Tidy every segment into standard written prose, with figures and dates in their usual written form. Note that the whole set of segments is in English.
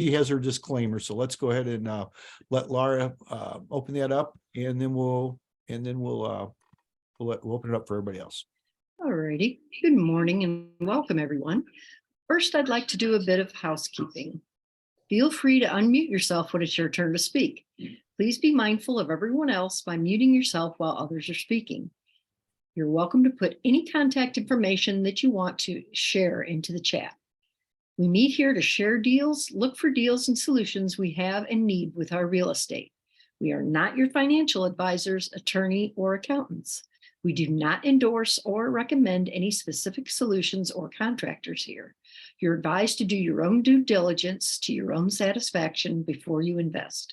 has her disclaimer. So let's go ahead and let Laura open that up, and then we'll open it up for everybody else. All righty. Good morning and welcome, everyone. First, I'd like to do a bit of housekeeping. Feel free to unmute yourself when it's your turn to speak. Please be mindful of everyone else by muting yourself while others are speaking. You're welcome to put any contact information that you want to share into the chat. We meet here to share deals, look for deals and solutions we have and need with our real estate. We are not your financial advisors, attorney, or accountants. We do not endorse or recommend any specific solutions or contractors here. You're advised to do your own due diligence to your own satisfaction before you invest.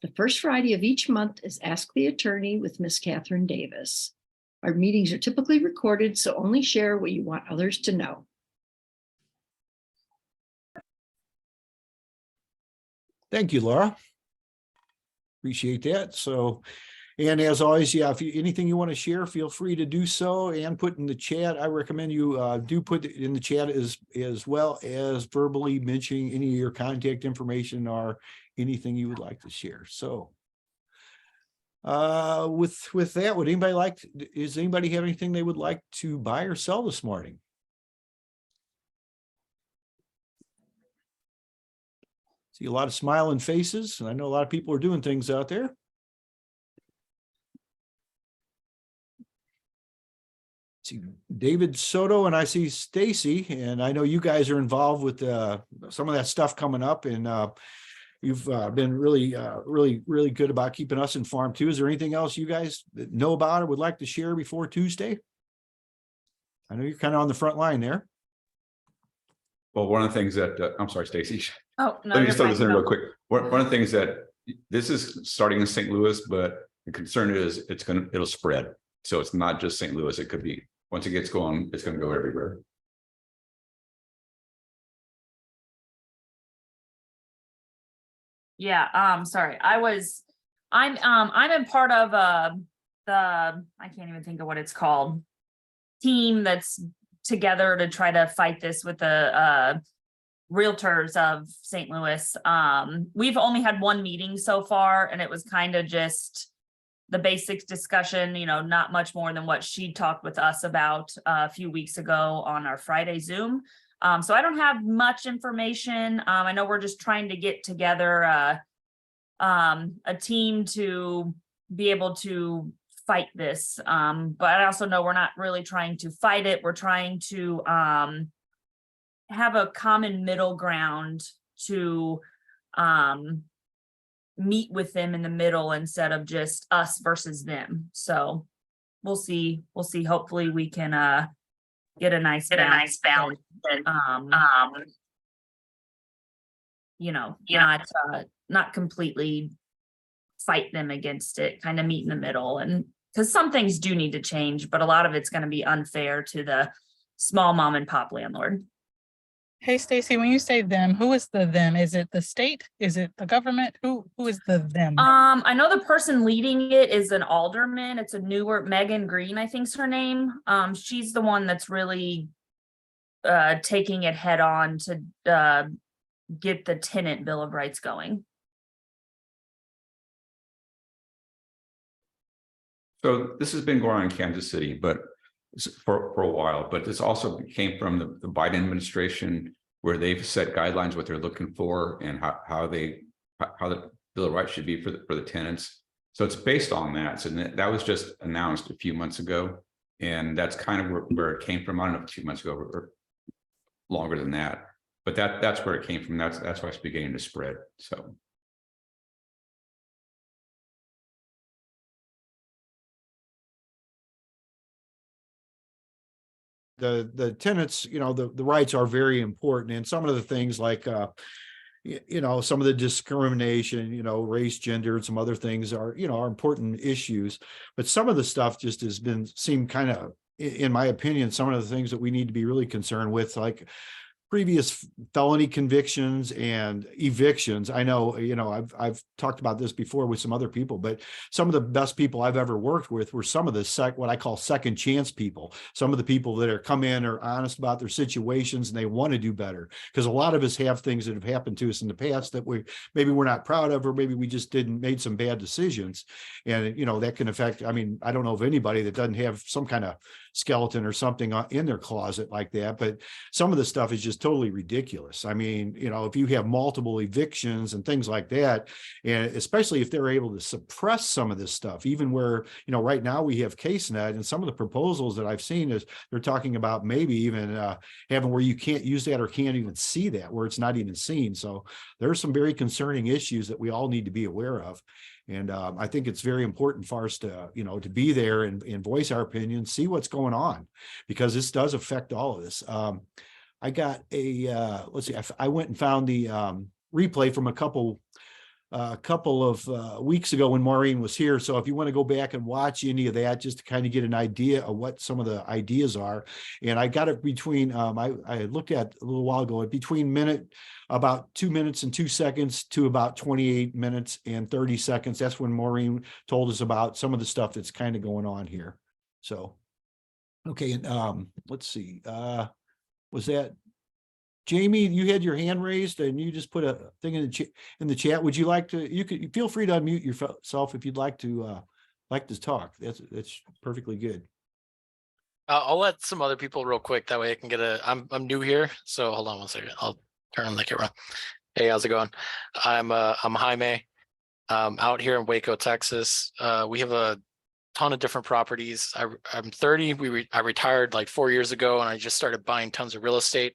The first Friday of each month is Ask the Attorney with Ms. Catherine Davis. Our meetings are typically recorded, so only share what you want others to know. Thank you, Laura. Appreciate that. So, and as always, yeah, if anything you want to share, feel free to do so and put in the chat. I recommend you do put it in the chat as well as verbally mentioning any of your contact information or anything you would like to share. So with that, would anybody does anybody have anything they would like to buy or sell this morning? See a lot of smiling faces, and I know a lot of people are doing things out there. See David Soto, and I see Stacy, and I know you guys are involved with some of that stuff coming up, and you've been really good about keeping us informed too. Is there anything else you guys know about or would like to share before Tuesday? I know you're kind of on the front line there. Well, one of the things that I'm sorry, Stacy. Oh, no, let me just throw this in real quick. One of the things that this is starting in St. Louis, but the concern is it'll spread. So it's not just St. Louis. It could be, once it gets going, it's going to go everywhere. Yeah, sorry. I'm in part of I can't even think of what it's called, team that's together to try to fight this with the realtors of St. Louis. We've only had one meeting so far, and it was kind of just the basics discussion, not much more than what she talked with us about a few weeks ago on our Friday Zoom. So I don't have much information. I know we're just trying to get together a team to be able to fight this. But I also know we're not really trying to fight it. We're trying to have a common middle ground to meet with them in the middle instead of just us versus them. So we'll see. Hopefully we can get a nice balance. Not completely fight them against it, kind of meet in the middle. And because some things do need to change, but a lot of it's going to be unfair to the small mom and pop landlord. Hey, Stacy, when you say them, who is the them? Is it the state? Is it the government? Who is the them? I know the person leading it is an alderman. It's a newer Megan Green, I think's her name. She's the one that's really taking it head on to get the tenant Bill of Rights going. So this has been going on in Kansas City, but for a while, but this also came from the Biden administration, where they've set guidelines, what they're looking for, and how the Bill of Rights should be for the tenants. So it's based on that. So that was just announced a few months ago, and that's kind of where it came from. I don't know if 2 months ago or longer than that, but that's where it came from. That's why it's beginning to spread. So. The tenants, the rights are very important, and some of the things like some of the discrimination, race, gender, and some other things are important issues. But some of the stuff just seemed kind of, in my opinion, some of the things that we need to be really concerned with, like previous felony convictions and evictions. I know, I've talked about this before with some other people, but some of the best people I've ever worked with were some of the what I call second chance people. Some of the people that are come in are honest about their situations and they want to do better. Because a lot of us have things that have happened to us in the past that maybe we're not proud of, or maybe we just made some bad decisions. And, that can affect, I don't know of anybody that doesn't have some kind of skeleton or something in their closet like that, but some of the stuff is just totally ridiculous. If you have multiple evictions and things like that, and especially if they're able to suppress some of this stuff, even where, right now we have CaseNet, and some of the proposals that I've seen is they're talking about maybe even having where you can't use that or can't even see that, where it's not even seen. So there's some very concerning issues that we all need to be aware of. And I think it's very important for us to, to be there and voice our opinion, see what's going on, because this does affect all of this. I got let's see, I went and found the replay from a couple of weeks ago when Maureen was here. So if you want to go back and watch any of that, just to kind of get an idea of what some of the ideas are. And I got it between, I looked at a little while ago, between about 2 minutes and 2 seconds to about 28 minutes and 30 seconds. That's when Maureen told us about some of the stuff that's kind of going on here. So, okay. And let's see, was that Jamie? You had your hand raised and you just put a thing in the chat. Would you like to? You could feel free to unmute yourself if you'd like to talk. That's perfectly good. I'll let some other people real quick. That way I can get I'm new here, so hold on one second. I'll turn the camera. Hey, how's it going? I'm Jaime. Out here in Waco, Texas. We have a ton of different properties. I'm 30. I retired like 4 years ago, and I just started buying tons of real estate.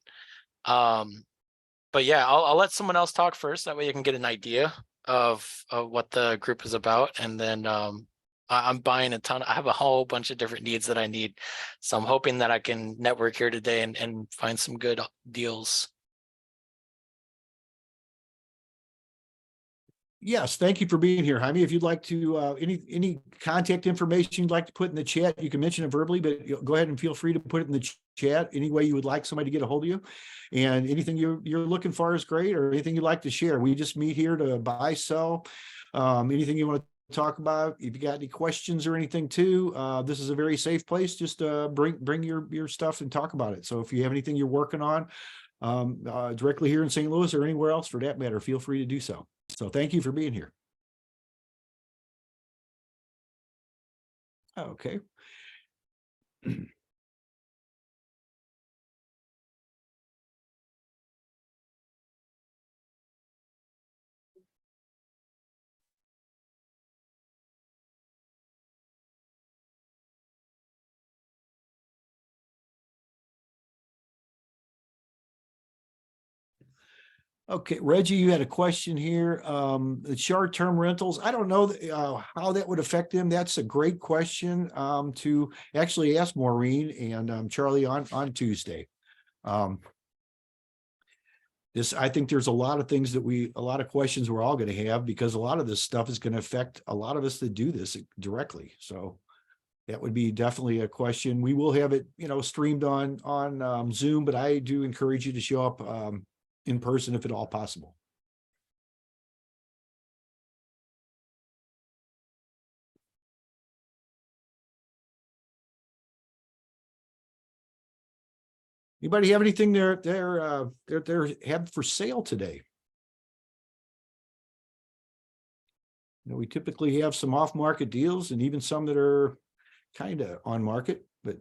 But yeah, I'll let someone else talk first. That way you can get an idea of what the group is about. And then I'm buying a ton. I have a whole bunch of different needs that I need. So I'm hoping that I can network here today and find some good deals. Yes, thank you for being here, Jaime. If you'd like to, any contact information you'd like to put in the chat, you can mention it verbally, but go ahead and feel free to put it in the chat any way you would like somebody to get a hold of you. And anything you're looking for is great, or anything you'd like to share. We just meet here to buy, sell, anything you want to talk about. If you got any questions or anything too, this is a very safe place. Just bring your stuff and talk about it. So if you have anything you're working on directly here in St. Louis or anywhere else for that matter, feel free to do so. So thank you for being here. Okay. Okay, Reggie, you had a question here. The short-term rentals, I don't know how that would affect them. That's a great question to actually ask Maureen and Charlie on Tuesday. I think there's a lot of things a lot of questions we're all going to have, because a lot of this stuff is going to affect a lot of us that do this directly. So that would be definitely a question. We will have it, streamed on Zoom, but I do encourage you to show up in person if at all possible. Anybody have anything they're have for sale today? We typically have some off-market deals and even some that are kind of on market, but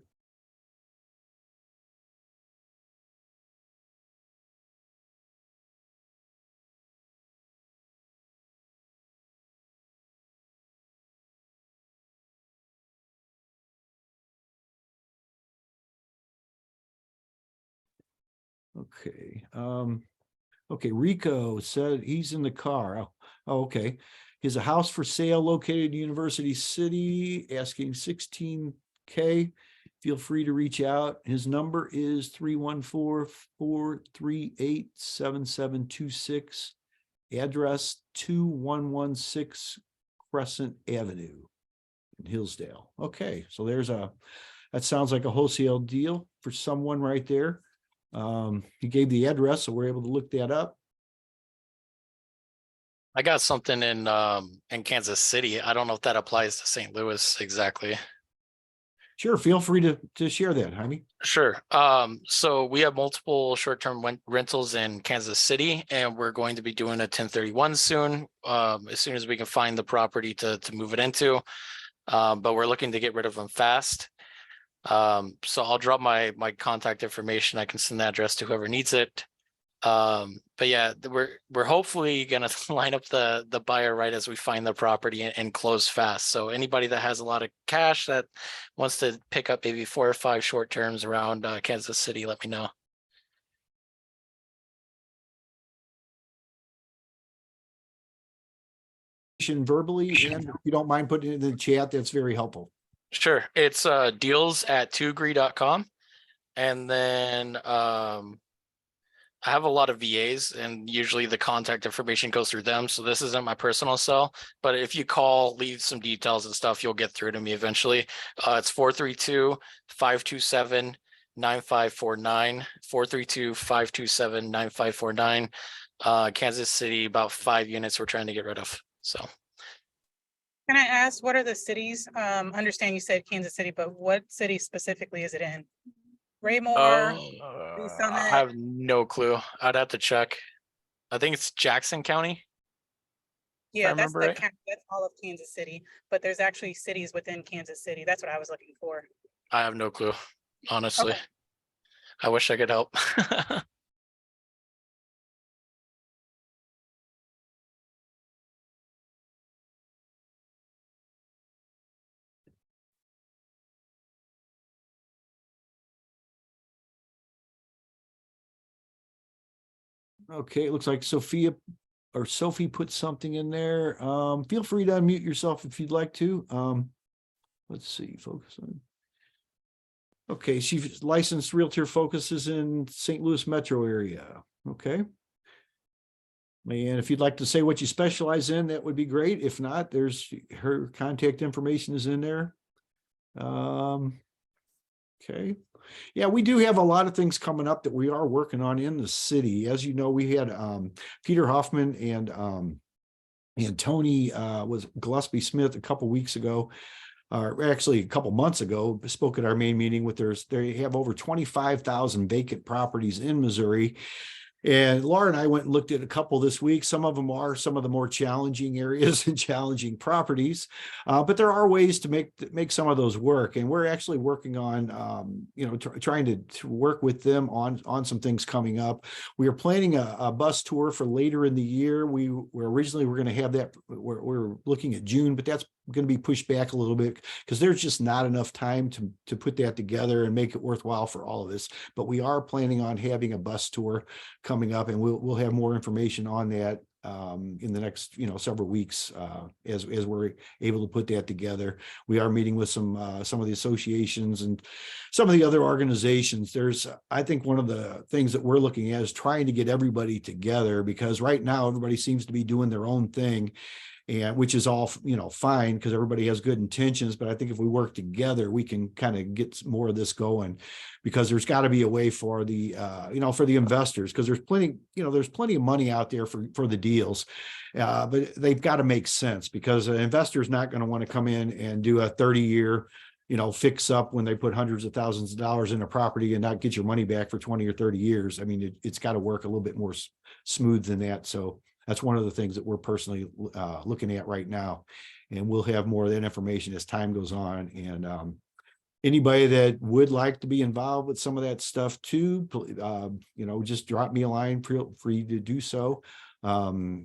okay. Okay, Rico said he's in the car. Oh, okay. He has a house for sale located in University City, asking $16K. Feel free to reach out. His number is 314-438-7726. Address 2116 Crescent Avenue in Hillsdale. Okay, so that sounds like a wholesale deal for someone right there. He gave the address, so we're able to look that up. I got something in Kansas City. I don't know if that applies to St. Louis exactly. Sure, feel free to share that, Jaime. Sure. So we have multiple short-term rentals in Kansas City, and we're going to be doing a 1031 soon. As soon as we can find the property to move it into. But we're looking to get rid of them fast. So I'll drop my contact information. I can send the address to whoever needs it. But yeah, we're hopefully gonna line up the buyer right as we find the property and close fast. So anybody that has a lot of cash that wants to pick up maybe 4 or 5 short terms around Kansas City, let me know. Verbally, and if you don't mind putting it in the chat, that's very helpful. Sure. It's deals@twoagree.com. And then I have a lot of VAs, and usually the contact information goes through them. So this isn't my personal cell, but if you call, leave some details and stuff, you'll get through to me eventually. It's 432-527-9549, 432-527-9549. Kansas City, about 5 units we're trying to get rid of. So. Can I ask, what are the cities? Understand you said Kansas City, but what city specifically is it in? Raymore? I Summit? have no clue. I'd have to check. I think it's Jackson County. Yeah, that's remember right. that's all of Kansas City, but there's actually cities within Kansas City. That's what I was looking for. I have no clue, honestly. Okay. I wish I could help. Okay, it looks like Sophie put something in there. Feel free to unmute yourself if you'd like to. Let's see, focus on. Okay, she's licensed realtor, focuses in St. Louis metro area. Okay. And if you'd like to say what you specialize in, that would be great. If not, there's her contact information is in there. Okay. Yeah, we do have a lot of things coming up that we are working on in the city. As you know, we had Peter Hoffman and Tony was Gillespie Smith a couple weeks ago, or actually a couple months ago, spoke at our main meeting with they have over 25,000 vacant properties in Missouri. And Laura and I went and looked at a couple this week. Some of them are some of the more challenging areas and challenging properties, but there are ways to make some of those work. And we're actually working on, trying to work with them on some things coming up. We are planning a bus tour for later in the year. We were originally going to have that. We're looking at June, but that's going to be pushed back a little bit because there's just not enough time to put that together and make it worthwhile for all of us. But we are planning on having a bus tour coming up, and we'll have more information on that in the next several weeks as we're able to put that together. We are meeting with some of the associations and some of the other organizations. I think one of the things that we're looking at is trying to get everybody together, because right now everybody seems to be doing their own thing, and which is all fine because everybody has good intentions. But I think if we work together, we can kind of get more of this going, because there's got to be a way for the for the investors, because there's plenty of money out there for the deals, but they've got to make sense, because an investor is not going to want to come in and do a 30-year fix up when they put hundreds of thousands of dollars in a property and not get your money back for 20 or 30 years. I mean, it's got to work a little bit more smooth than that. So that's one of the things that we're personally looking at right now, and we'll have more of that information as time goes on. And anybody that would like to be involved with some of that stuff too, just drop me a line. Feel free to do so. And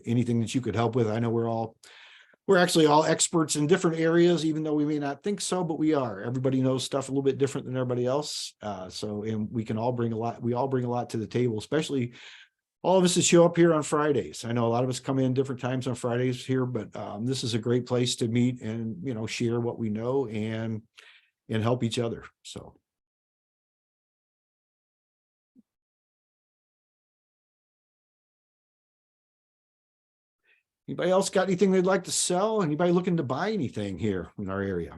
anything that you could help with. I know we're actually all experts in different areas, even though we may not think so, but we are. Everybody knows stuff a little bit different than everybody else. And we can all bring a lot. We all bring a lot to the table, especially all of us that show up here on Fridays. I know a lot of us come in different times on Fridays here, but this is a great place to meet and, share what we know and help each other. So. Anybody else got anything they'd like to sell? Anybody looking to buy anything here in our area?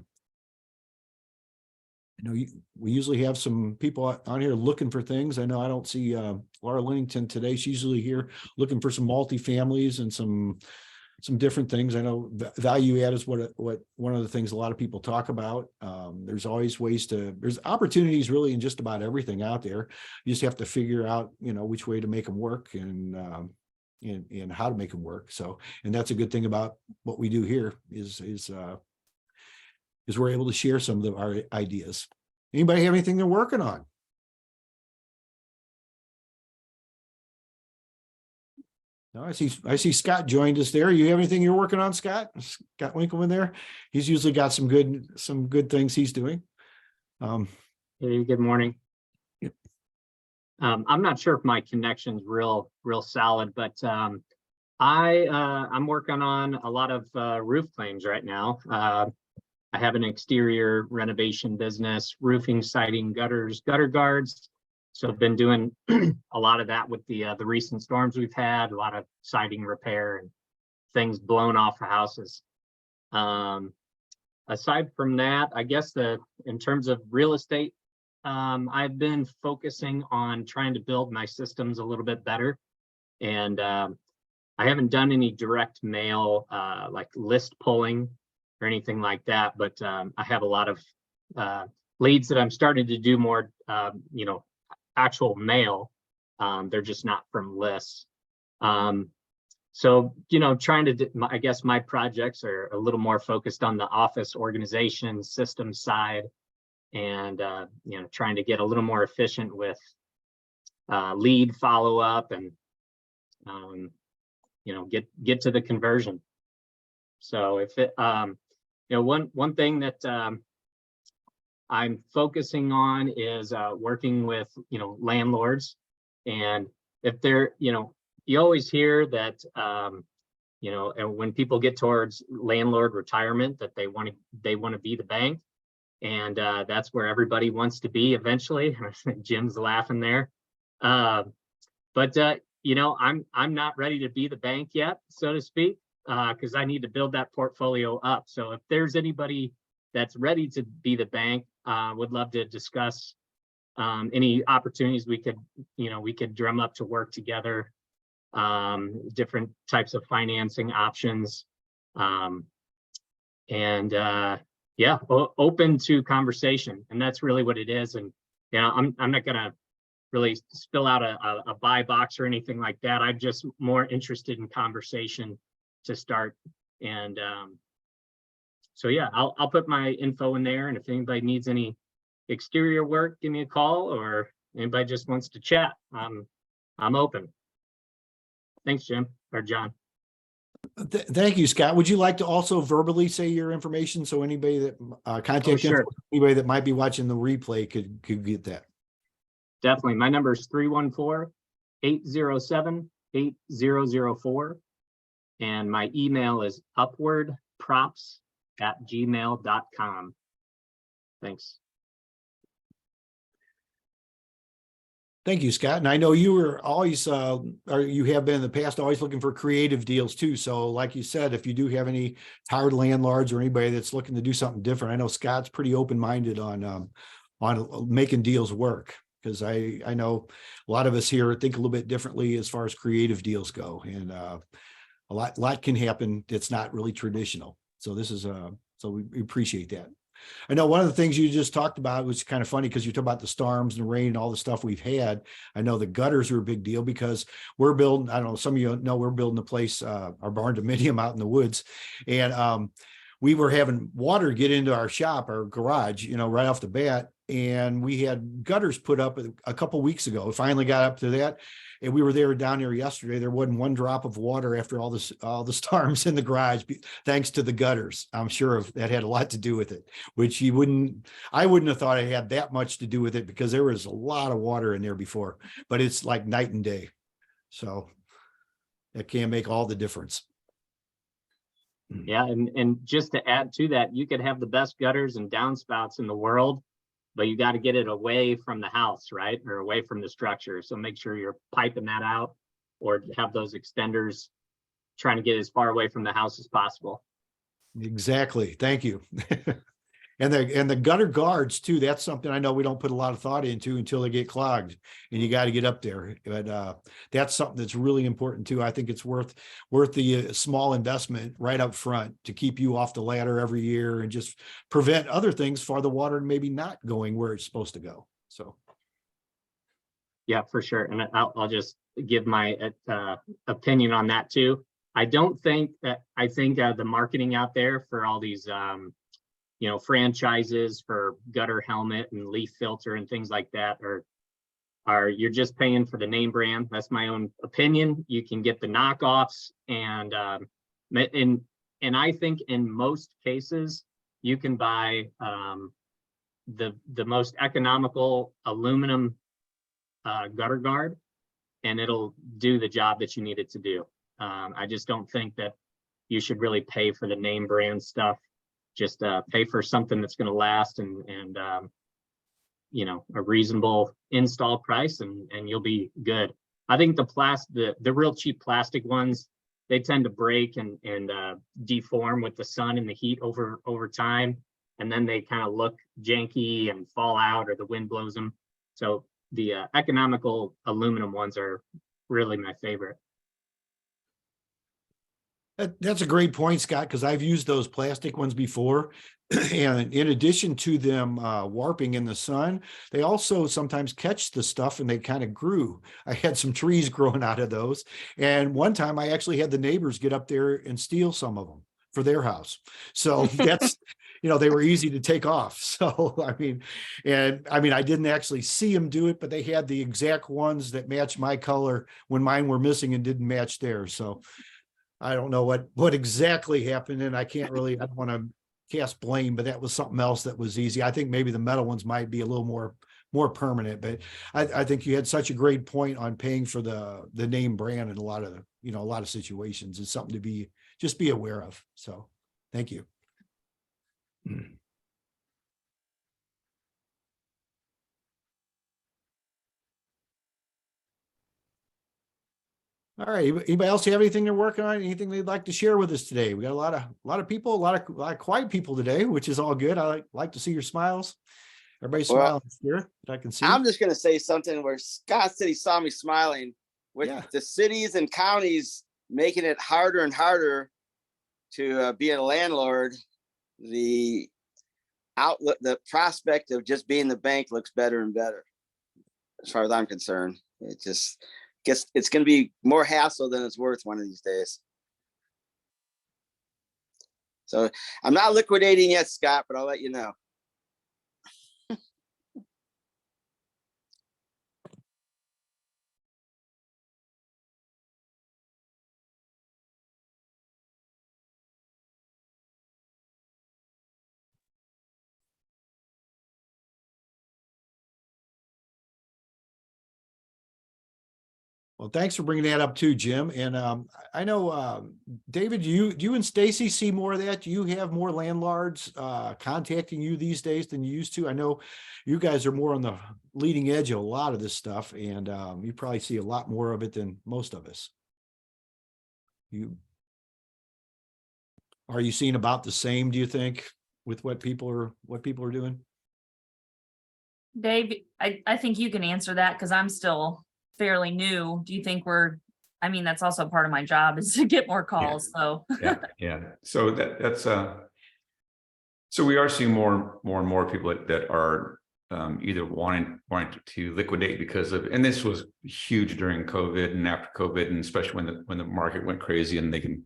I know we usually have some people on here looking for things. I know I don't see Laura Linnington today. She's usually here looking for some multifamilies and some different things. I know value add is what one of the things a lot of people talk about. There's always there's opportunities really in just about everything out there. You just have to figure out, which way to make them work and how to make them work. So, and that's a good thing about what we do here is we're able to share some of our ideas. Anybody have anything they're working on? No, I see Scott joined us there. You have anything you're working on, Scott? Scott Winkleman there. He's usually got some good things he's doing. Hey, good morning. Yep. I'm not sure if my connection's real solid, but I'm working on a lot of roof claims right now. I have an exterior renovation business, roofing, siding, gutters, gutter guards. So I've been doing a lot of that with the recent storms we've had, a lot of siding repair and things blown off of houses. Aside from that, I guess in terms of real estate, I've been focusing on trying to build my systems a little bit better. And I haven't done any direct mail like list pulling or anything like that, but I have a lot of leads that I'm starting to do more, actual mail. They're just not from lists. So, trying to, I guess my projects are a little more focused on the office organization system side and, trying to get a little more efficient with lead follow-up and, get to the conversion. So if it, one thing that I'm focusing on is working with, landlords. And if they're, you always hear that, and when people get towards landlord retirement, that they want to be the bank. And that's where everybody wants to be eventually. Jim's laughing there. I'm not ready to be the bank yet, so to speak, because I need to build that portfolio up. So if there's anybody that's ready to be the bank, would love to discuss any opportunities we could drum up to work together, different types of financing options, open to conversation. And that's really what it is. And I'm not gonna really spill out a buy box or anything like that. I'm just more interested in conversation to start. And so yeah, I'll put my info in there, and if anybody needs any exterior work, give me a call, or anybody just wants to chat, I'm open. Thanks, Jim or John. Thank you, Scott. Would you like to also verbally say your information so anybody that contact sure. anybody that might be watching the replay could get that? Definitely. My number is 314-807-8004. And my email is upwardprops@gmail.com. Thanks. Thank you, Scott. And I know you were always, or you have been in the past, always looking for creative deals too. So like you said, if you do have any tired landlords or anybody that's looking to do something different, I know Scott's pretty open-minded on making deals work. Because I know a lot of us here think a little bit differently as far as creative deals go. And a lot can happen that's not really traditional. So this is, so we appreciate that. I know one of the things you just talked about was kind of funny because you talk about the storms and the rain and all the stuff we've had. I know the gutters are a big deal because we're building, I don't know, some of you know, we're building a place, our barn dominium out in the woods. And we were having water get into our shop, our garage, right off the bat. And we had gutters put up a couple of weeks ago. We finally got up to that. And we were down there yesterday. There wasn't one drop of water after all the storms in the garage, thanks to the gutters. I'm sure that had a lot to do with it, which I wouldn't have thought it had that much to do with it because there was a lot of water in there before, but it's like night and day. So that can make all the difference. Yeah, and just to add to that, you could have the best gutters and downspouts in the world, but you got to get it away from the house, right? Or away from the structure. So make sure you're piping that out or have those extenders trying to get as far away from the house as possible. Exactly. Thank you. And the gutter guards too, that's something I know we don't put a lot of thought into until they get clogged and you got to get up there. But that's something that's really important too. I think it's worth the small investment right up front to keep you off the ladder every year and just prevent other things for the water maybe not going where it's supposed to go. So. Yeah, for sure. And I'll just give my opinion on that too. I think the marketing out there for all these, franchises for gutter helmet and leaf filter and things like that are you're just paying for the name brand. That's my own opinion. You can get the knockoffs and I think in most cases you can buy the most economical aluminum gutter guard and it'll do the job that you need it to do. I just don't think that you should really pay for the name brand stuff. Just pay for something that's going to last and a reasonable install price and you'll be good. I think the real cheap plastic ones, they tend to break and deform with the sun and the heat over time. And then they kind of look janky and fall out or the wind blows them. So the economical aluminum ones are really my favorite. That's a great point, Scott, because I've used those plastic ones before. And in addition to them warping in the sun, they also sometimes catch the stuff and they kind of grew. I had some trees growing out of those. And one time I actually had the neighbors get up there and steal some of them for their house. So that's, they were easy to take off. So, I didn't actually see them do it, but they had the exact ones that matched my color when mine were missing and didn't match theirs. So I don't know what exactly happened, and I don't want to cast blame, but that was something else that was easy. I think maybe the metal ones might be a little more permanent, but I think you had such a great point on paying for the name brand in a lot of situations. It's something to just be aware of. So thank you. All right. Anybody else have anything they're working on? Anything they'd like to share with us today? We got a lot of people, a lot of quiet people today, which is all good. I like to see your smiles. Everybody's smiling here that I can see. I'm just going to say something where Scott City saw me smiling with the cities and counties making it harder and harder to be a landlord. The outlook, the prospect of just being the bank looks better and better. As far as I'm concerned, it's going to be more hassle than it's worth one of these days. So I'm not liquidating yet, Scott, but I'll let you know. Well, thanks for bringing that up too, Jim. And I know, David, do you and Stacy see more of that? Do you have more landlords contacting you these days than you used to? I know you guys are more on the leading edge of a lot of this stuff, and you probably see a lot more of it than most of us. Are you seeing about the same, do you think, with what people are doing? Dave, I think you can answer that because I'm still fairly new. Do you think that's also part of my job is to get more calls. So yeah. So that's so we are seeing more and more people that are either wanting to liquidate because of, and this was huge during COVID and after COVID, and especially when the market went crazy and they can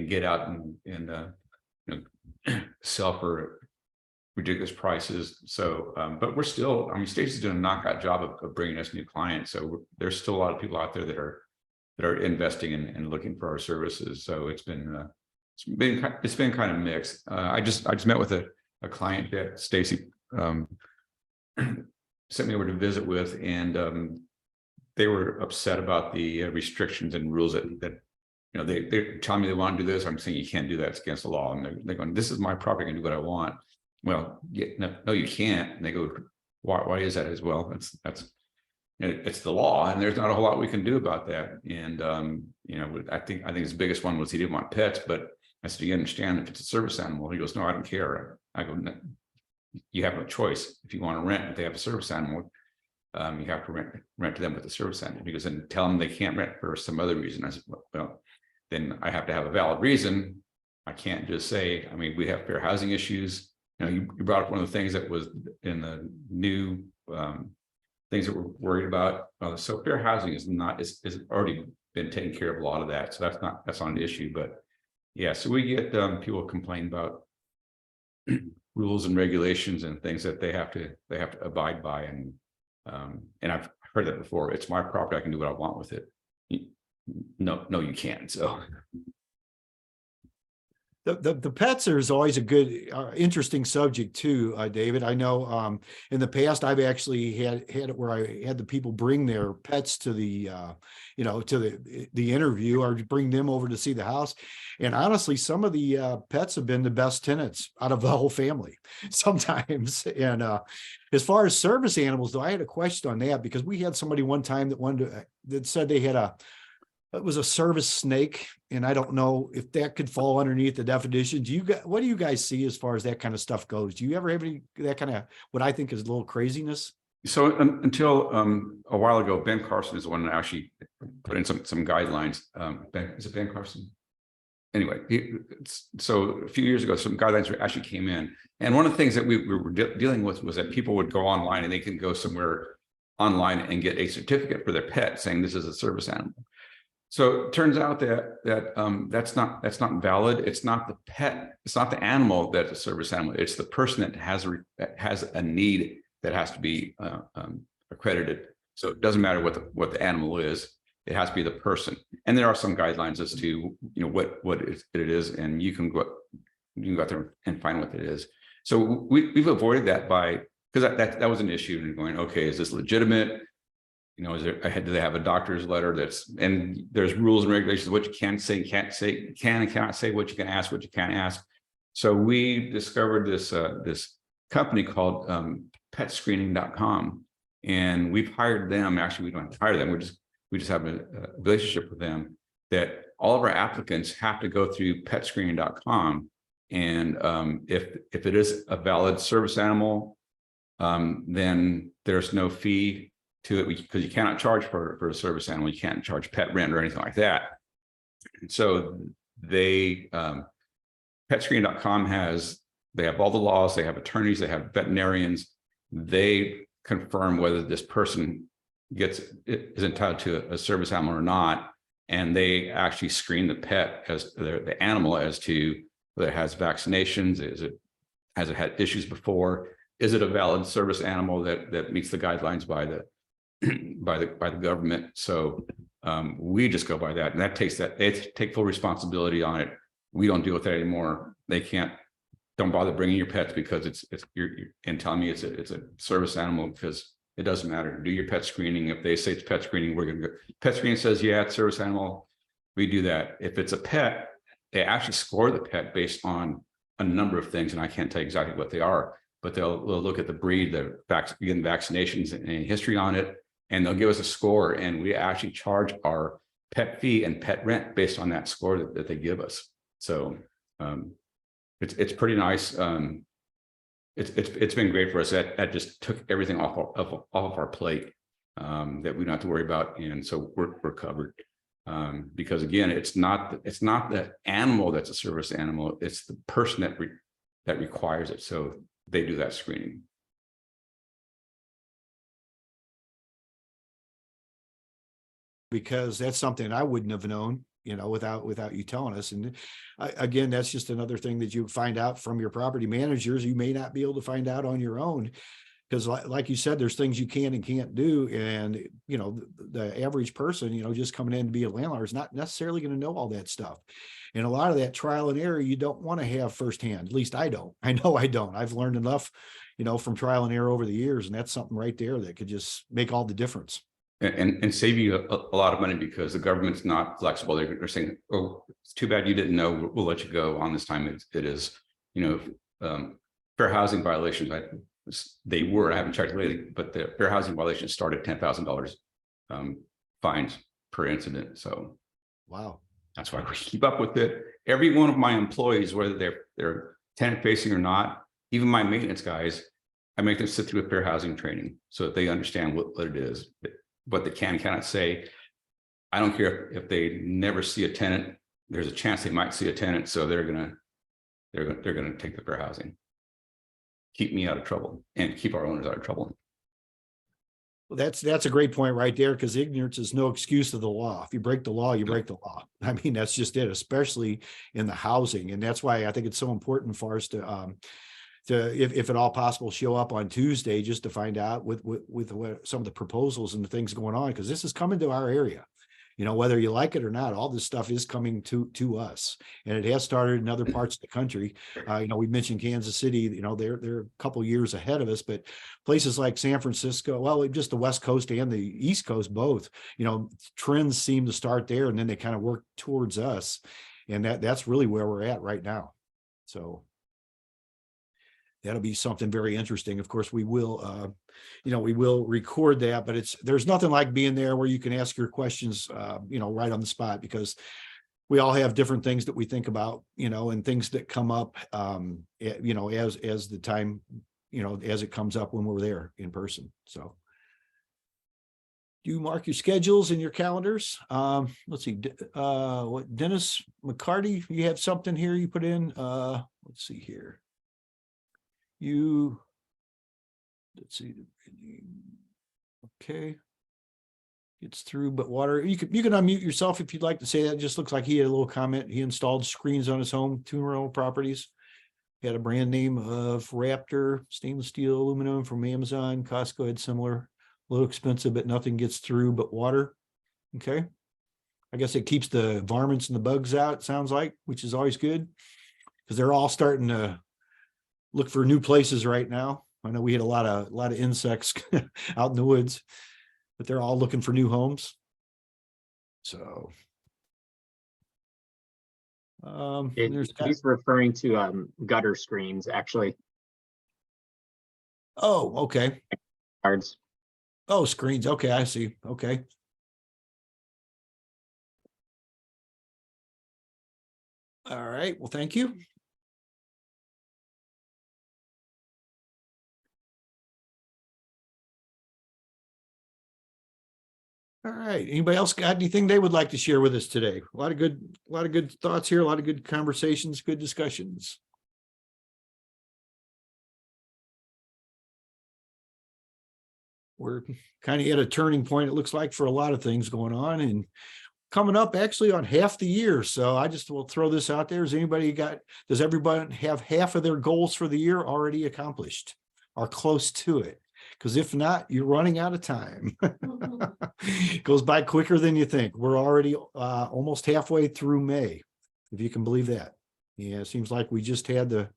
get out and sell for ridiculous prices. So, but we're still, Stacey's doing a knockout job of bringing us new clients. So there's still a lot of people out there that are investing and looking for our services. So it's been kind of mixed. I just met with a client that Stacey sent me over to visit with, and they were upset about the restrictions and rules that they're telling me they want to do this. I'm saying you can't do that. It's against the law. And they're going, this is my property. I can do what I want. Well, no, you can't. And they go, why is that as well? It's the law, and there's not a whole lot we can do about that. And I think his biggest one was he didn't want pets, but I said, you understand if it's a service animal? He goes, no, I don't care. I go, no, you have no choice. If you want to rent, if they have a service animal, you have to rent to them with a service animal, because then tell them they can't rent for some other reason. I said, well, then I have to have a valid reason. I can't just say, I mean, we have fair housing issues. You know, you brought up one of the things that was in the new things that we're worried about. So fair housing is already been taking care of a lot of that. So that's not an issue. But yeah, so we get people complain about rules and regulations and things that they have to abide by. And I've heard that before. It's my property. I can do what I want with it. No, you can't. So the pets is always a good, interesting subject too, David. I know in the past I've actually had it where I had the people bring their pets to the, to the interview, or bring them over to see the house. And honestly, some of the pets have been the best tenants out of the whole family sometimes. And as far as service animals, though, I had a question on that, because we had somebody one time that said they had it was a service snake, and I don't know if that could fall underneath the definition. What do you guys see as far as that kind of stuff goes? Do you ever have any that kind of what I think is a little craziness? So until a while ago, Ben Carson is the one that actually put in some guidelines. Is it Ben Carson? Anyway, so a few years ago, some guidelines actually came in, and one of the things that we were dealing with was that people would go online, and they can go somewhere online and get a certificate for their pet saying this is a service animal. So it turns out that's not valid. It's not the pet. It's not the animal that's a service animal. It's the person that has a need that has to be accredited. So it doesn't matter what the animal is. It has to be the person. And there are some guidelines as to what it is, and you can go out there and find what it is. So we've avoided that because that was an issue, and going, okay, is this legitimate? Do they have a doctor's letter and there's rules and regulations, what you can say, can't say, can and cannot say, what you can ask, what you can't ask. So we discovered this company called petscreening.com, and we've hired them. Actually, we don't hire them. We just have a relationship with them, that all of our applicants have to go through petscreening.com. And if it is a valid service animal, then there's no fee to it, because you cannot charge for a service animal. You can't charge pet rent or anything like that. And so petscreen.com they have all the laws, they have attorneys, they have veterinarians. They confirm whether this person is entitled to a service animal or not. And they actually screen the pet, as the animal, as to whether it has vaccinations, has it had issues before, is it a valid service animal that meets the guidelines by the government. So we just go by that, and they take full responsibility on it. We don't deal with that anymore. Don't bother bringing your pets, because you're and telling me it's a service animal, because it doesn't matter. Do your pet screening. If they say it's pet screening, we're going to go. Pet screening says, yeah, it's service animal. We do that. If it's a pet, they actually score the pet based on a number of things, and I can't tell you exactly what they are, but they'll look at the breed, the vaccinations, and any history on it, and they'll give us a score, and we actually charge our pet fee and pet rent based on that score that they give us. So it's pretty nice. It's been great for us. That just took everything off of our plate that we don't have to worry about, and so we're covered. Because again, it's not the animal that's a service animal. It's the person that requires it. So they do that screening. Because that's something I wouldn't have known, without you telling us. And again, that's just another thing that you find out from your property managers. You may not be able to find out on your own, because like you said, there's things you can and can't do. And, the average person, just coming in to be a landlord is not necessarily going to know all that stuff. And a lot of that trial and error, you don't want to have firsthand. At least I don't. I know I don't. I've learned enough, from trial and error over the years. And that's something right there that could just make all the difference. And save you a lot of money, because the government's not flexible. They're saying, oh, it's too bad you didn't know. We'll let you go on this time. It is, fair housing violations. I haven't checked lately, but the fair housing violations start at $10,000 fines per incident. So, wow, that's why we keep up with it. Every one of my employees, whether they're tenant facing or not, even my maintenance guys, I make them sit through a fair housing training so that they understand what it is, what they can and cannot say. I don't care if they never see a tenant. There's a chance they might see a tenant, so they're gonna take the fair housing. Keep me out of trouble and keep our owners out of trouble. Well, that's a great point right there, because ignorance is no excuse of the law. If you break the law, you break the law. I mean, that's just it, especially in the housing. And that's why I think it's so important for us to if at all possible, show up on Tuesday just to find out with what some of the proposals and the things going on, because this is coming to our area. You know, whether you like it or not, all this stuff is coming to us, and it has started in other parts of the country. You know, we mentioned Kansas City. You know, they're a couple years ahead of us, but places like San Francisco, well, just the West Coast and the East Coast, both. You know, trends seem to start there, and then they kind of work towards us, and that's really where we're at right now. So that'll be something very interesting. Of course, we will, you know, we will record that, but there's nothing like being there where you can ask your questions, you know, right on the spot, because we all have different things that we think about, you know, and things that come up, you know, as the time, you know, as it comes up when we're there in person. So do mark your schedules and your calendars. Let's see, what Dennis McCarty, you have something here you put in, let's see here. Let's see. Okay. Gets through, but water. You can unmute yourself if you'd like to say that. It just looks like he had a little comment. He installed screens on his home, 2 rental properties. He had a brand name of Raptor, stainless steel, aluminum from Amazon. Costco had similar, a little expensive, but nothing gets through but water. Okay. I guess it keeps the varmints and the bugs out, it sounds like, which is always good, because they're all starting to look for new places right now. I know we had a lot of insects out in the woods, but they're all looking for new homes. So He's referring to gutter screens, actually. Oh, okay. Cards. Oh, screens. Okay, I see. Okay. All right. Well, thank you. All right. Anybody else got anything they would like to share with us today? A lot of good thoughts here, a lot of good conversations, good discussions. We're kind of at a turning point, it looks like, for a lot of things going on, and coming up actually on half the year. So I just will throw this out there. Does everybody have half of their goals for the year already accomplished or close to it? Because if not, you're running out of time. It goes by quicker than you think. We're already almost halfway through May, if you can believe that. Yeah, it seems like we just had the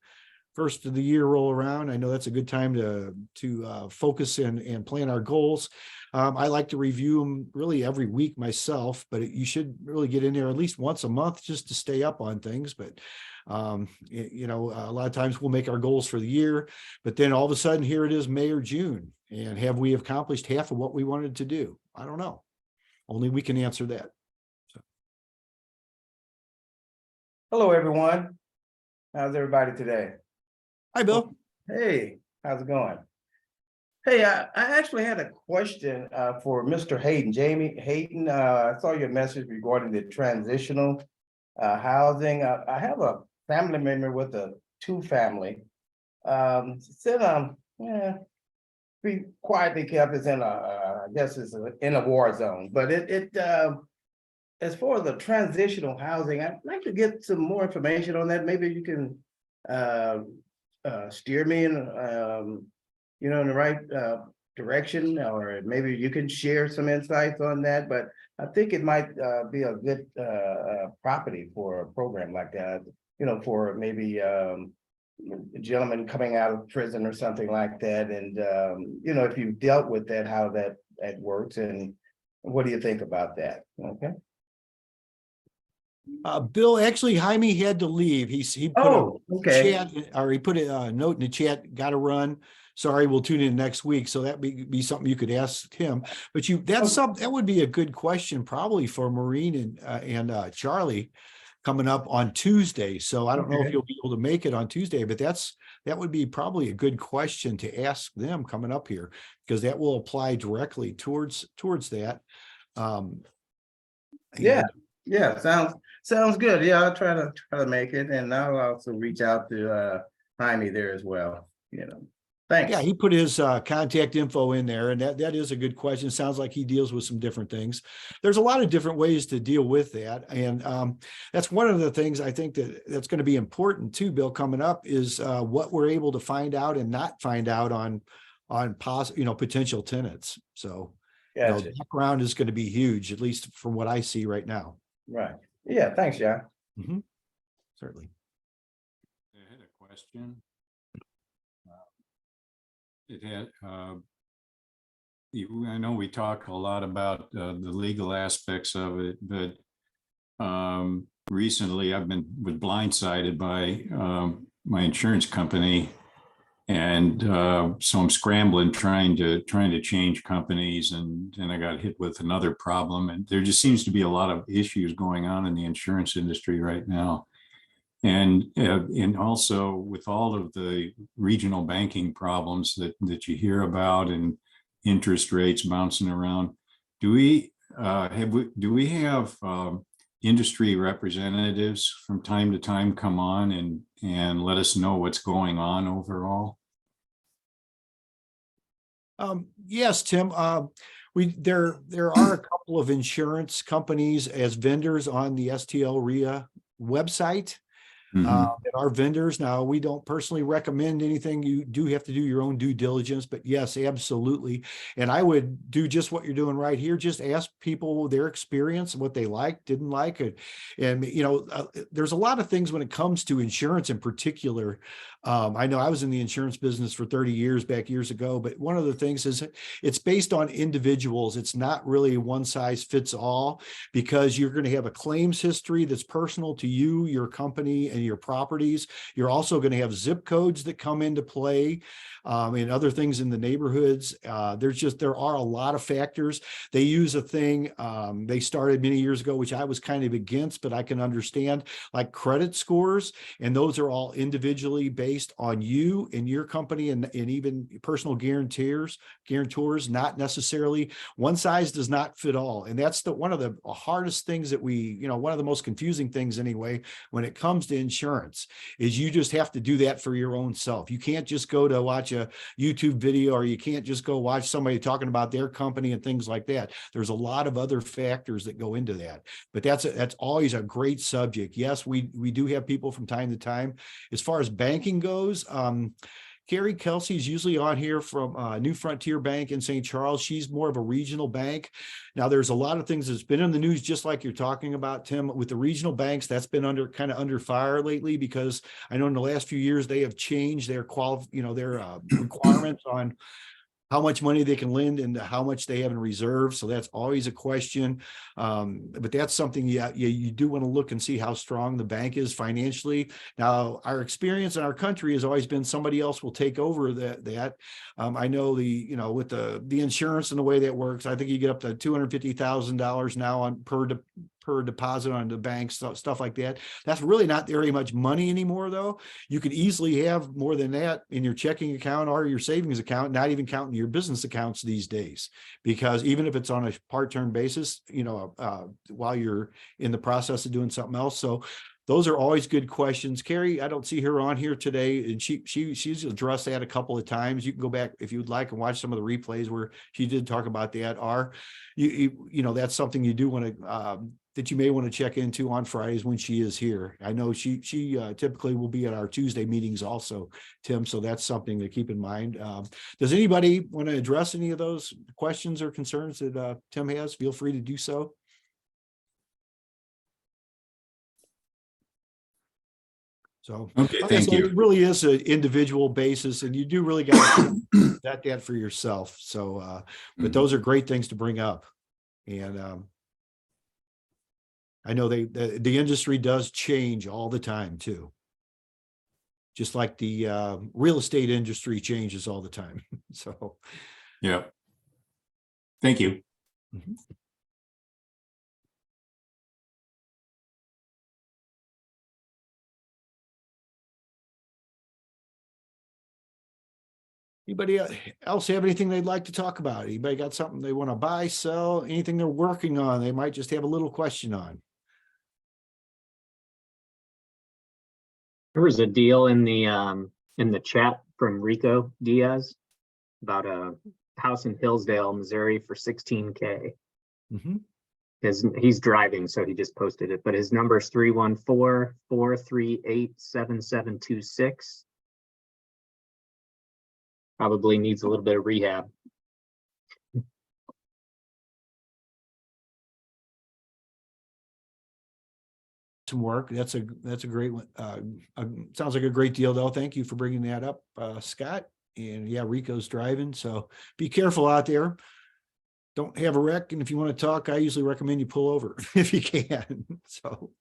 first of the year roll around. I know that's a good time to focus and plan our goals. I like to review them really every week myself, but you should really get in there at least once a month just to stay up on things. But you know, a lot of times we'll make our goals for the year, but then all of a sudden here it is May or June, and have we accomplished half of what we wanted to do? I don't know. Only we can answer that. So. Hello, everyone. How's everybody today? Hi, Bill. Hey, how's it going? Hey, I actually had a question for Mr. Hayden, Jaime Hayden. I saw your message regarding the transitional housing. I have a family member with a 2-family. Said be quietly kept. It's in I guess it's in a war zone. But as far as the transitional housing, I'd like to get some more information on that. Maybe you can steer me in you know, in the right direction, or maybe you can share some insights on that. But I think it might be a good property for a program like that, you know, for maybe a gentleman coming out of prison or something like that. And you know, if you've dealt with that, how that works, and what do you think about that? Okay. Bill, actually, Jaime had to leave. He put chat, or he put a note in the chat, got to run. Sorry, we'll tune in next week. So that be something you could ask him. But that would be a good question probably for Maureen and Charlie, coming up on Tuesday. So I don't know if Okay. you'll be able to make it on Tuesday, but that would be probably a good question to ask them coming up here, because that will apply directly towards that. Yeah, And yeah, sounds good. Yeah, I'll try to make it, and I'll also reach out to Jaime there as well, Thanks. yeah, he put his contact info in there, and that is a good question. Sounds like he deals with some different things. There's a lot of different ways to deal with that, and that's one of the things I think that's going to be important too, Bill, coming up is what we're able to find out and not find out on potential tenants. So Gotcha. background is going to be huge, at least from what I see right now. Right. Yeah, thanks, John. Certainly. I had a question. It had, I know we talk a lot about the legal aspects of it, but recently I've been blindsided by my insurance company, and so I'm scrambling trying to change companies, and I got hit with another problem, and there just seems to be a lot of issues going on in the insurance industry right now. And also with all of the regional banking problems that you hear about and interest rates bouncing around, do we have industry representatives from time to time come on and let us know what's going on overall? Yes, Tim. There are a couple of insurance companies as vendors on the STLREIA website. That are vendors. Now, we don't personally recommend anything. You do have to do your own due diligence, but yes, absolutely. And I would do just what you're doing right here. Just ask people their experience, what they liked, didn't like it. And, there's a lot of things when it comes to insurance in particular. I know I was in the insurance business for 30 years back years ago, but one of the things is it's based on individuals. It's not really one size fits all, because you're going to have a claims history that's personal to you, your company, and your properties. You're also going to have zip codes that come into play, and other things in the neighborhoods. There are a lot of factors. They use a thing they started many years ago, which I was kind of against, but I can understand, like credit scores, and those are all individually based on you and your company, and even personal guarantors, not necessarily one size does not fit all. And that's one of the hardest things that one of the most confusing things anyway, when it comes to insurance, is you just have to do that for your own self. You can't just go to watch a YouTube video, or you can't just go watch somebody talking about their company and things like that. There's a lot of other factors that go into that, but that's always a great subject. Yes, we do have people from time to time. As far as banking goes, Carrie Kelsey is usually on here from New Frontier Bank in St. Charles. She's more of a regional bank. Now, there's a lot of things that's been in the news, just like you're talking about, Tim, with the regional banks. That's been under fire lately, because I know in the last few years they have changed their requirements on how much money they can lend and how much they have in reserve. So that's always a question. But that's something you do want to look and see how strong the bank is financially. Now, our experience in our country has always been somebody else will take over that. I know with the insurance and the way that works, I think you get up to $250,000 now on per deposit on the bank, stuff like that. That's really not very much money anymore, though. You could easily have more than that in your checking account or your savings account, not even counting your business accounts these days, because even if it's on a part-term basis, while you're in the process of doing something else. So those are always good questions. Carrie, I don't see her on here today, and she's addressed that a couple of times. You can go back if you'd like and watch some of the replays where she did talk about that. That's something you do want to that you may want to check into on Fridays when she is here. I know she typically will be at our Tuesday meetings also, Tim. So that's something to keep in mind. Does anybody want to address any of those questions or concerns that Tim has? Feel free to do so. So, okay, like I thank said, you. it really is an individual basis, and you do really got to that for yourself. So, but those are great things to bring up. And I know the industry does change all the time too. Just like the real estate industry changes all the time. So, yeah. Thank you. Mhm. Anybody else have anything they'd like to talk about? Anybody got something they want to buy, sell, anything they're working on? They might just have a little question on. There was a deal in the chat from Rico Diaz about a house in Hillsdale, Missouri for 16K. Mhm. He's driving, so he just posted it, but his number is 314-438-7726. Probably needs a little bit of rehab. Some work. That's a great one. Sounds like a great deal though. Thank you for bringing that up, Scott. And yeah, Rico's driving, so be careful out there. Don't have a wreck. And if you want to talk, I usually recommend you pull over if you can. So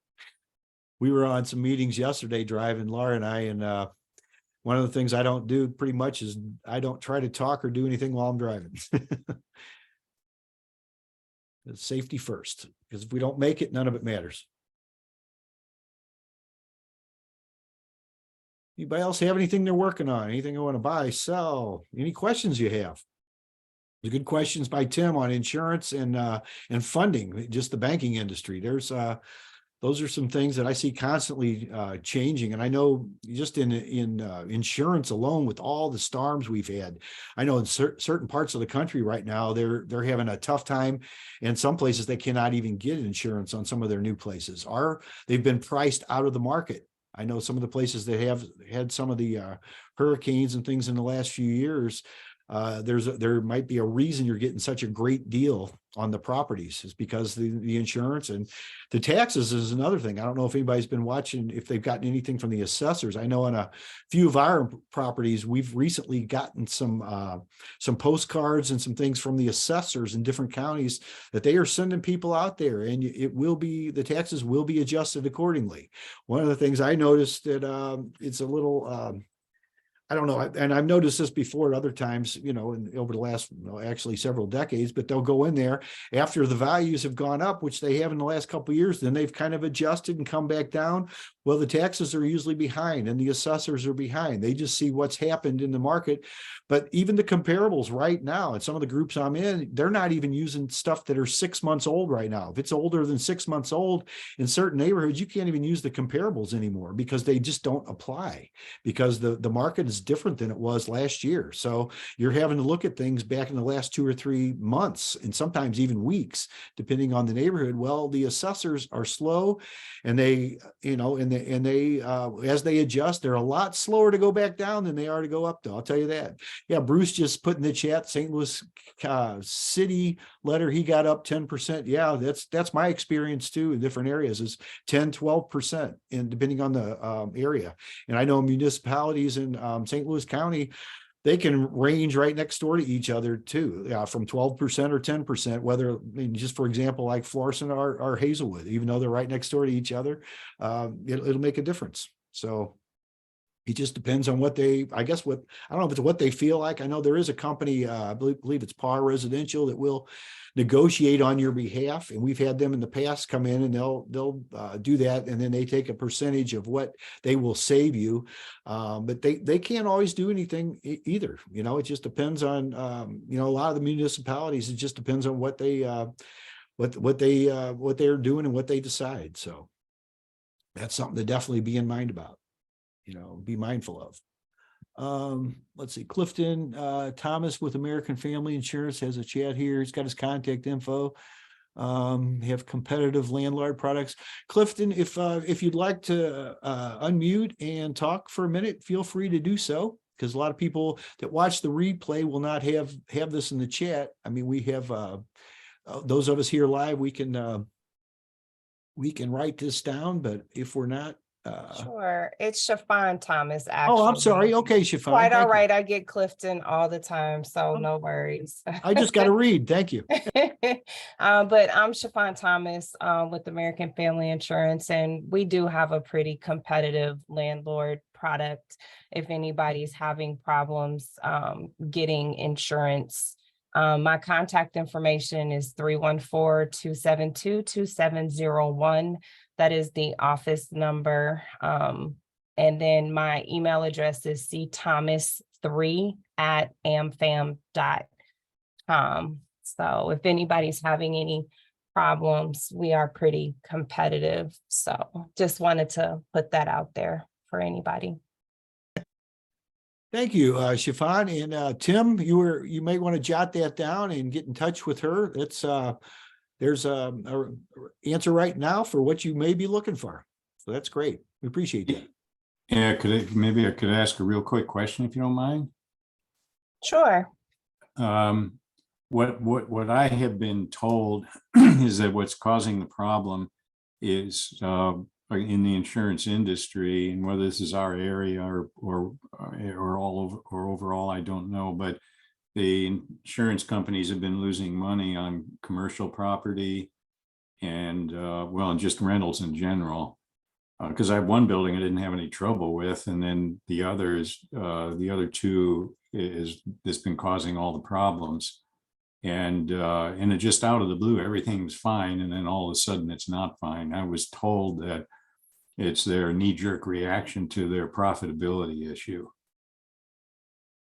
we were on some meetings yesterday driving, Laura and I, and one of the things I don't do pretty much is I don't try to talk or do anything while I'm driving. It's safety first, because if we don't make it, none of it matters. Anybody else have anything they're working on? Anything they want to buy, sell? Any questions you have? The good questions by Tim on insurance and funding, just the banking industry. There's those are some things that I see constantly changing. And I know just in insurance alone, with all the storms we've had, I know in certain parts of the country right now, they're having a tough time. And some places they cannot even get insurance on some of their new places, they've been priced out of the market. I know some of the places that have had some of the hurricanes and things in the last few years, there might be a reason you're getting such a great deal on the properties, is because the insurance and the taxes is another thing. I don't know if anybody's been watching, if they've gotten anything from the assessors. I know on a few of our properties, we've recently gotten some postcards and some things from the assessors in different counties that they are sending people out there, and the taxes will be adjusted accordingly. One of the things I noticed that it's a little I don't know, and I've noticed this before at other times, over the last, actually several decades, but they'll go in there after the values have gone up, which they have in the last couple of years, then they've kind of adjusted and come back down. Well, the taxes are usually behind and the assessors are behind. They just see what's happened in the market. But even the comparables right now, and some of the groups I'm in, they're not even using stuff that are 6 months old right now. If it's older than 6 months old in certain neighborhoods, you can't even use the comparables anymore because they just don't apply, because the market is different than it was last year. So you're having to look at things back in the last 2 or 3 months, and sometimes even weeks, depending on the neighborhood. Well, the assessors are slow, and they, as they adjust, they're a lot slower to go back down than they are to go up, though. I'll tell you that. Yeah, Bruce just put in the chat, St. Louis City letter, he got up 10%. Yeah, that's my experience too in different areas, is 10, 12%, and depending on the area. And I know municipalities in St. Louis County, they can range right next door to each other too, from 12% or 10%, whether, just for example, like Florissant or Hazelwood, even though they're right next door to each other, it'll make a difference. So it just depends on I don't know if it's what they feel like. I know there is a company, I believe it's Par Residential, that will negotiate on your behalf. And we've had them in the past come in and they'll do that. And then they take a percentage of what they will save you. But they can't always do anything either. It just depends on, a lot of the municipalities, it just depends on what they're doing and what they decide. So that's something to definitely be in mind about. Be mindful of. Let's see, Clifton Thomas with American Family Insurance has a chat here. He's got his contact info. Have competitive landlord products. Clifton, if you'd like to unmute and talk for a minute, feel free to do so, because a lot of people that watch the replay will not have this in the chat. I mean, we have those of us here live, we can write this down, but if we're not, sure. It's Chiffon Thomas, actually. oh, I'm sorry. Okay, Chiffon. Quite all thank you. right. I get Clifton all the time, so no worries. I just got to read. Thank you. But I'm Chiffon Thomas with American Family Insurance, and we do have a pretty competitive landlord product if anybody's having problems getting insurance. My contact information is 314-272-2701. That is the office number. And then my email address is cthomas3@amfam.com. So if anybody's having any problems, we are pretty competitive. So just wanted to put that out there for anybody. Thank you, Chiffon. And Tim, you may want to jot that down and get in touch with her. There's a answer right now for what you may be looking for. So that's great. We appreciate that. Yeah, maybe I could ask a real quick question if you don't mind? Sure. What I have been told is that what's causing the problem is in the insurance industry, and whether this is our area or all over or overall, I don't know, but the insurance companies have been losing money on commercial property and and just rentals in general. Because I have one building I didn't have any trouble with, and then the other two is that's been causing all the problems. And it just out of the blue, everything was fine, and then all of a sudden it's not fine. I was told that it's their knee-jerk reaction to their profitability issue.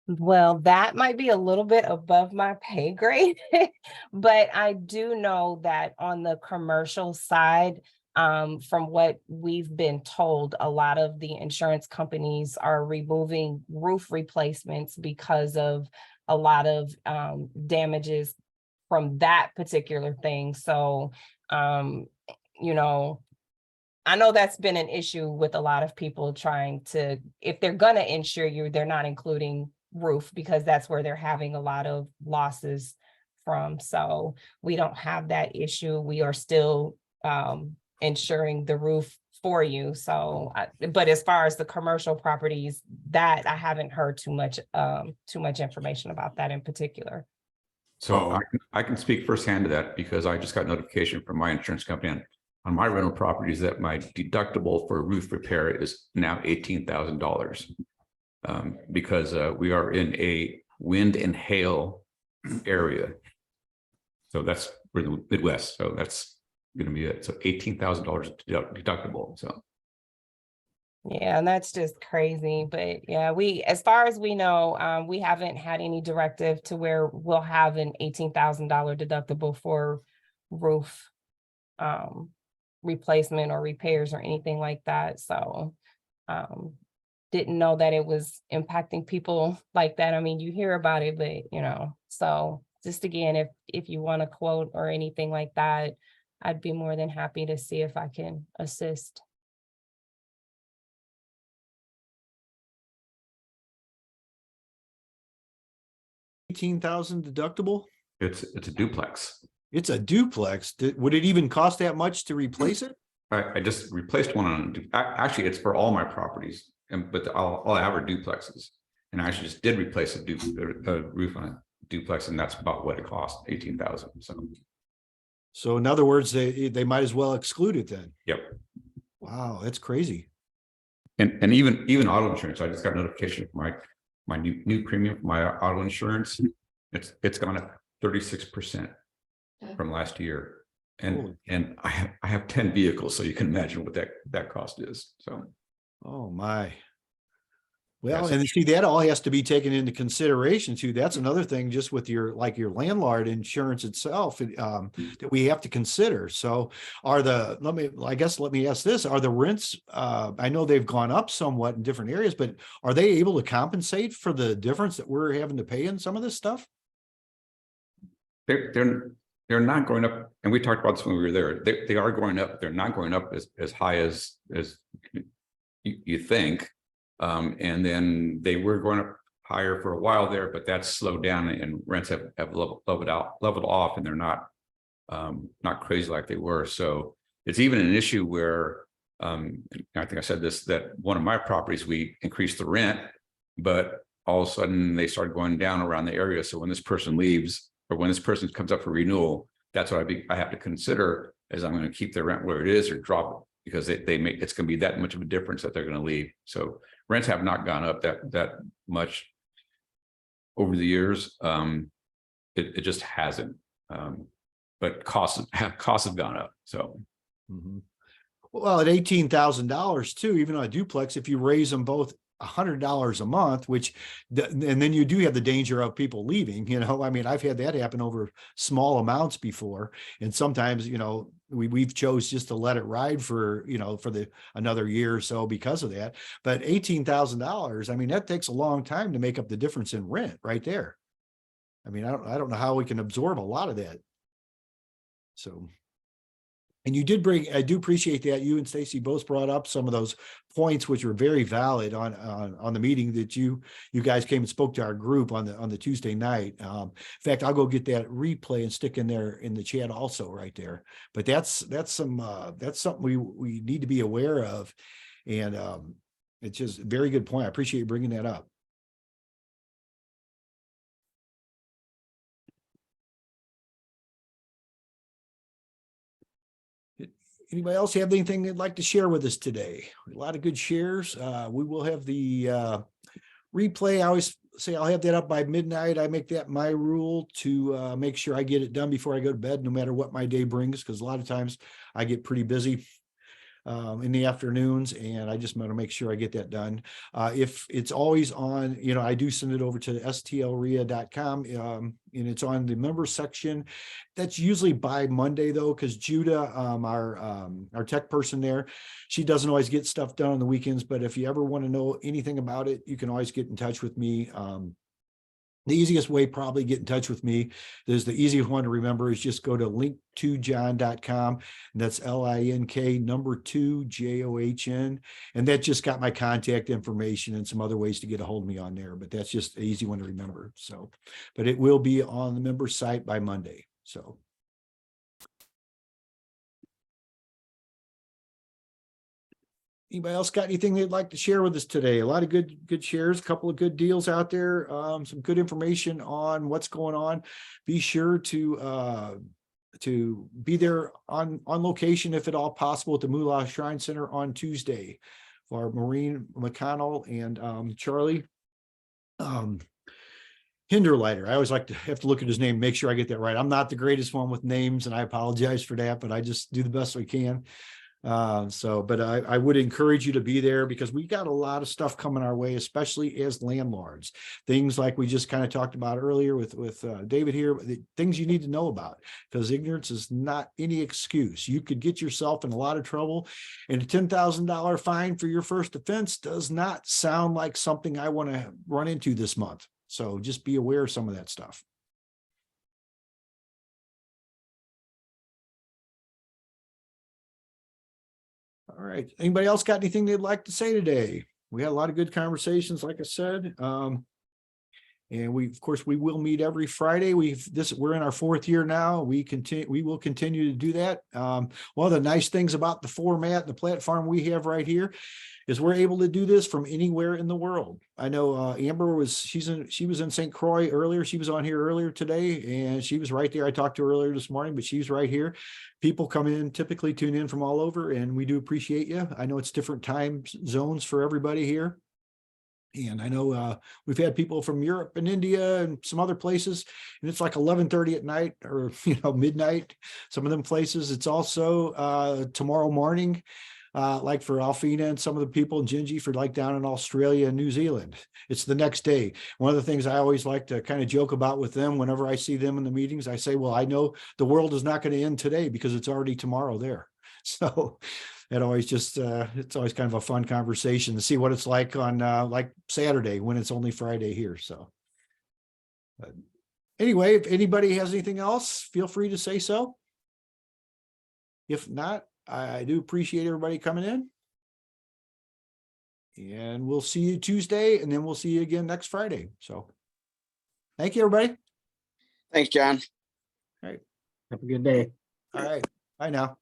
Well, that might be a little bit above my pay grade, but I do know that on the commercial side, from what we've been told, a lot of the insurance companies are removing roof replacements because of a lot of damages from that particular thing. So, you know, I know that's been an issue with a lot of people trying to, if they're going to insure you, they're not including roof because that's where they're having a lot of losses from. So we don't have that issue. We are still insuring the roof for you. So, but as far as the commercial properties, that I haven't heard too much information about that in particular. So I can speak firsthand to that because I just got notification from my insurance company on my rental properties that my deductible for roof repair is now $18,000 because we are in a wind and hail area. So that's for the Midwest. So that's going to be it. So $18,000 deductible. So yeah, and that's just crazy. But yeah, as far as we know, we haven't had any directive to where we'll have an $18,000 deductible for roof replacement or repairs or anything like that. So didn't know that it was impacting people like that. I mean, you hear about it, but you know, so just again, if you want a quote or anything like that, I'd be more than happy to see if I can assist. $18,000 deductible? it's a duplex. It's a duplex. Would it even cost that much to replace it? I just replaced one on, actually it's for all my properties, but all I have are duplexes. And I actually just did replace a roof on a duplex, and that's about what it cost, $18,000. So in other words, they might as well exclude it then. Yep. Wow, that's crazy. And even auto insurance, I just got notification from my new premium for my auto insurance. It's gone up 36% from last year. And I have 10 vehicles, so you can imagine what that cost is. So oh my. Well, Yes. and see, that all has to be taken into consideration too. That's another thing just with your landlord insurance itself that we have to consider. So let me ask this, are the rents, I know they've gone up somewhat in different areas, but are they able to compensate for the difference that we're having to pay in some of this stuff? they're not going up, and we talked about this when we were there. They are going up. They're not going up as high as you think. And then they were going up higher for a while there, but that's slowed down and rents have leveled off, and they're not crazy like they were. So it's even an issue where I think I said this, that one of my properties, we increased the rent, but all of a sudden they started going down around the area. So when this person leaves, or when this person comes up for renewal, that's what I have to consider, is I'm going to keep their rent where it is or drop it, because it's going to be that much of a difference that they're going to leave. So rents have not gone up that much over the years. It just hasn't. But costs have gone up. So. Mm-hmm. Well, at $18,000 too, even on a duplex, if you raise them both $100 a month, which, and then you do have the danger of people leaving, I mean, I've had that happen over small amounts before. And sometimes, we've chose just to let it ride for, for another year or so because of that. But $18,000, I mean, that takes a long time to make up the difference in rent right there. I mean, I don't know how we can absorb a lot of that. So. And you did I do appreciate that you and Stacy both brought up some of those points, which were very valid on the meeting that you guys came and spoke to our group on the Tuesday night. In fact, I'll go get that replay and stick in there in the chat also right there. But that's something we need to be aware of. And it's just a very good point. I appreciate you bringing that up. Anybody else have anything they'd like to share with us today? A lot of good shares. We will have the replay. I always say I'll have that up by midnight. I make that my rule to make sure I get it done before I go to bed, no matter what my day brings, because a lot of times I get pretty busy in the afternoons, and I just want to make sure I get that done. If it's always on, I do send it over to the STLREIA.com, and it's on the member section. That's usually by Monday though, because Judah, our tech person there, she doesn't always get stuff done on the weekends. But if you ever want to know anything about it, you can always get in touch with me. The easiest way probably get in touch with me is the easiest one to remember is just go to link2john.com, and that's LINK2JOHN. And that just got my contact information and some other ways to get a hold of me on there, but that's just an easy one to remember. So, but it will be on the member site by Monday. So. Anybody else got anything they'd like to share with us today? A lot of good shares, a couple of good deals out there, some good information on what's going on. Be sure to be there on location if at all possible at the Moolah Shrine Center on Tuesday for Maureen McConnell and Charlie Hinderleiter. I always like to have to look at his name, make sure I get that right. I'm not the greatest one with names, and I apologize for that, but I just do the best I can. But I would encourage you to be there, because we got a lot of stuff coming our way, especially as landlords. Things like we just kind of talked about earlier with David here, things you need to know about, because ignorance is not any excuse. You could get yourself in a lot of trouble, and a $10,000 fine for your first offense does not sound like something I want to run into this month. So just be aware of some of that stuff. All right. Anybody else got anything they'd like to say today? We had a lot of good conversations, like I said. And of course, we will meet every Friday. We're in our 4th year now. We will continue to do that. One of the nice things about the format, the platform we have right here, is we're able to do this from anywhere in the world. I know Amber she was in St. Croix earlier. She was on here earlier today, and she was right there. I talked to her earlier this morning, but she's right here. People come in, typically tune in from all over, and we do appreciate you. I know it's different time zones for everybody here. And I know we've had people from Europe and India and some other places, and it's like 11:30 at night, or midnight. Some of them places. It's also tomorrow morning, like for Alfina and some of the people in Gingy for like down in Australia and New Zealand. It's the next day. One of the things I always like to kind of joke about with them whenever I see them in the meetings, I say, well, I know the world is not going to end today because it's already tomorrow there. So it always just it's always kind of a fun conversation to see what it's like on like Saturday when it's only Friday here. So anyway, if anybody has anything else, feel free to say so. If not, I do appreciate everybody coming in. And we'll see you Tuesday, and then we'll see you again next Friday. So thank you, everybody. Thanks, John. All right. Have a good day. All right. Bye now.